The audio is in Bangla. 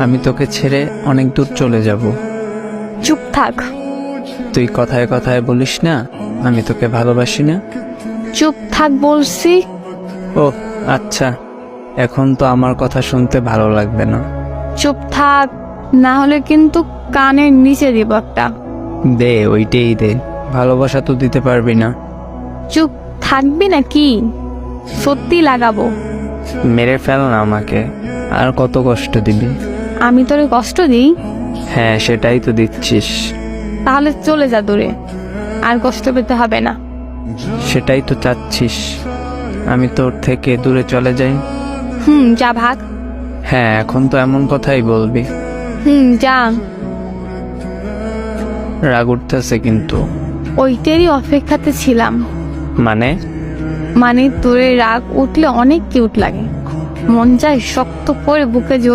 আমি তোকে ছেড়ে অনেক দূর চলে যাব। চুপ থাক। তুই কথায় কথায় বলিস না আমি তোকে ভালোবাসি না। চুপ থাক বলছি। ও আচ্ছা, এখন তো আমার কথা শুনতে ভালো লাগবে না। চুপ থাক, না হলে কিন্তু কানের নিচে দিব একটা। দে, ওইটাই দে। ভালোবাসা তো দিতে পারবি না। চুপ থাকবি না কি? সত্যি লাগাবো। মেরে ফেল না আমাকে, আর কত কষ্ট দিবি? আমি তোরে কষ্ট দিই? হ্যাঁ, সেটাই তো দিচ্ছিস। তাহলে চলে যা দূরে, আর কষ্ট পেতে হবে না। সেটাই তো চাচ্ছিস, আমি তোর থেকে দূরে চলে যাই। যা ভাগ। হ্যাঁ, এখন তো এমন কথাই বলবি? যা। রাগ উঠতেছে কিন্তু। ওইটারই অপেক্ষাতে ছিলাম। মানে তোরে রাগ উঠলে অনেক কিউট লাগে, মন চায় শক্ত করে বুকে জড়িয়ে